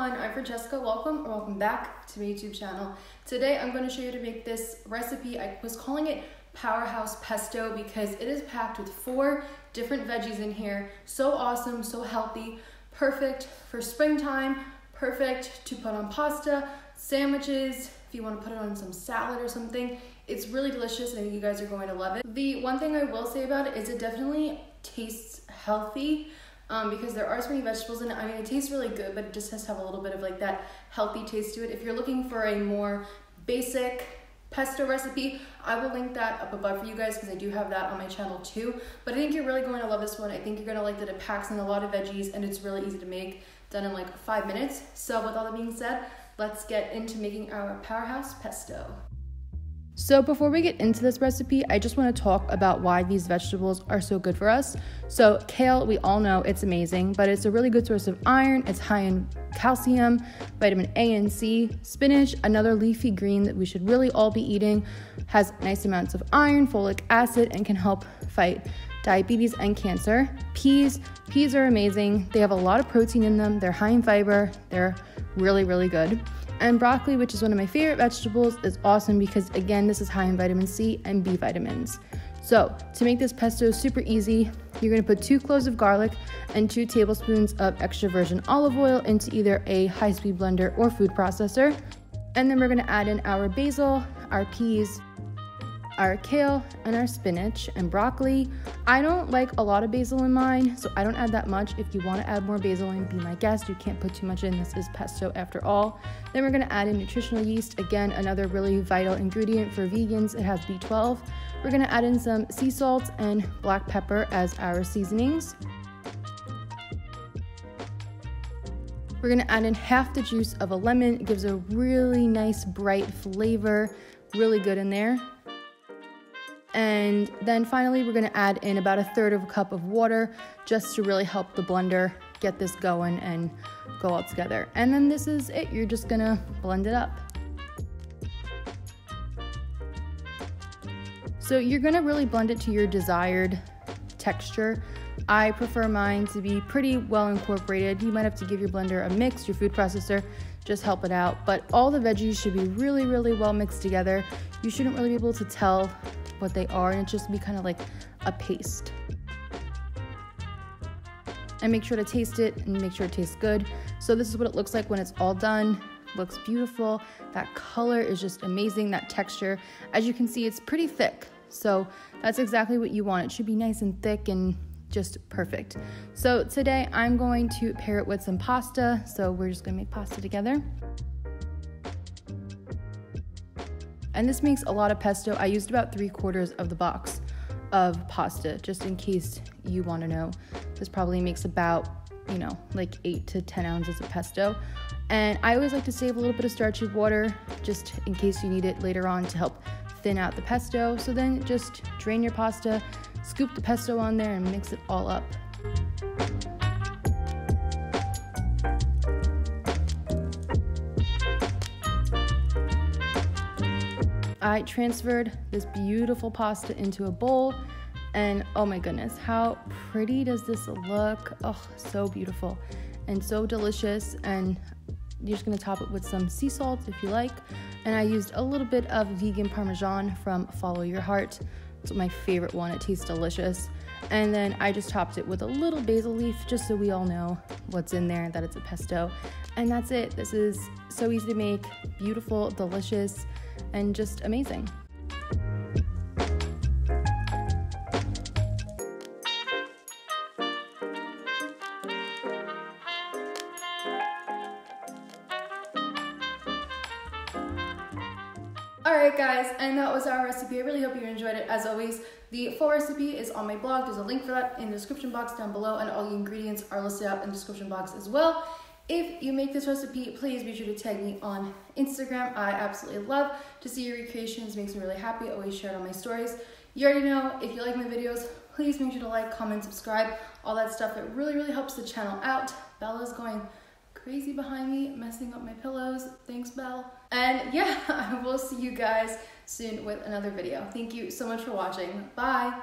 everyone, I'm Francesca. Welcome back to my YouTube channel. Today I'm going to show you how to make this recipe. I was calling it Powerhouse Pesto because it is packed with 4 different veggies in here. So awesome, so healthy, perfect for springtime, perfect to put on pasta, sandwiches, if you want to put it on some salad or something. It's really delicious and I think you guys are going to love it. The one thing I will say about it is it definitely tastes healthy. Because there are so many vegetables in it. I mean, it tastes really good, but it just has to have a little bit of like that healthy taste to it. If you're looking for a more basic pesto recipe, I will link that up above for you guys because I do have that on my channel too. But I think you're really going to love this one. I think you're going to like that it packs in a lot of veggies and it's really easy to make, done in like 5 minutes. So with all that being said, let's get into making our Powerhouse Pesto. So before we get into this recipe, I just want to talk about why these vegetables are so good for us. So kale, we all know it's amazing, but it's a really good source of iron. It's high in calcium, vitamin A and C. Spinach, another leafy green that we should really all be eating, has nice amounts of iron, folic acid, and can help fight diabetes and cancer. Peas are amazing. They have a lot of protein in them. They're high in fiber. They're really, really good. And broccoli, which is one of my favorite vegetables, is awesome because, again, this is high in vitamin C and B vitamins. So to make this pesto super easy, you're going to put 2 cloves of garlic and 2 tablespoons of extra virgin olive oil into either a high-speed blender or food processor. And then we're going to add in our basil, our peas, our kale, and our spinach and broccoli. I don't like a lot of basil in mine, so I don't add that much. If you want to add more basil in, be my guest. You can't put too much in. This is pesto after all. Then we're going to add in nutritional yeast. Again, another really vital ingredient for vegans. It has B12. We're going to add in some sea salt and black pepper as our seasonings. We're going to add in half the juice of a lemon. It gives a really nice bright flavor, really good in there. And then finally, we're gonna add in about 1/3 cup of water just to really help the blender get this going and go all together. And then this is it. You're just gonna blend it up. So you're gonna really blend it to your desired texture. I prefer mine to be pretty well incorporated. You might have to give your blender a mix, your food processor, just help it out. But all the veggies should be really, really well mixed together. You shouldn't really be able to tell what they are, and it just be kind of like a paste. And make sure to taste it and make sure it tastes good. So this is what it looks like when it's all done. Looks beautiful. That color is just amazing. That texture, as you can see, it's pretty thick. So that's exactly what you want. It should be nice and thick and just perfect. So today I'm going to pair it with some pasta. So we're just gonna make pasta together. And this makes a lot of pesto. I used about 3/4 of the box of pasta, just in case you want to know. This probably makes about, like 8 to 10 ounces of pesto. And I always like to save a little bit of starchy water, just in case you need it later on to help thin out the pesto. So then just drain your pasta, scoop the pesto on there, and mix it all up. I transferred this beautiful pasta into a bowl, and oh my goodness, how pretty does this look? Oh, so beautiful and so delicious. And you're just gonna top it with some sea salt if you like. And I used a little bit of vegan Parmesan from Follow Your Heart. It's my favorite one, it tastes delicious. And then I just topped it with a little basil leaf, just so we all know what's in there, that it's a pesto. And that's it. This is so easy to make, beautiful, delicious, and just amazing. Alright guys, and that was our recipe. I really hope you enjoyed it. As always, the full recipe is on my blog. There's a link for that in the description box down below, and all the ingredients are listed out in the description box as well. If you make this recipe, please be sure to tag me on Instagram. I absolutely love to see your recreations. It makes me really happy. I always share it on my stories. You already know, if you like my videos, please make sure to like, comment, subscribe, all that stuff. It really, really helps the channel out. Bella's going crazy behind me, messing up my pillows. Thanks, Belle. And yeah, I will see you guys soon with another video. Thank you so much for watching. Bye.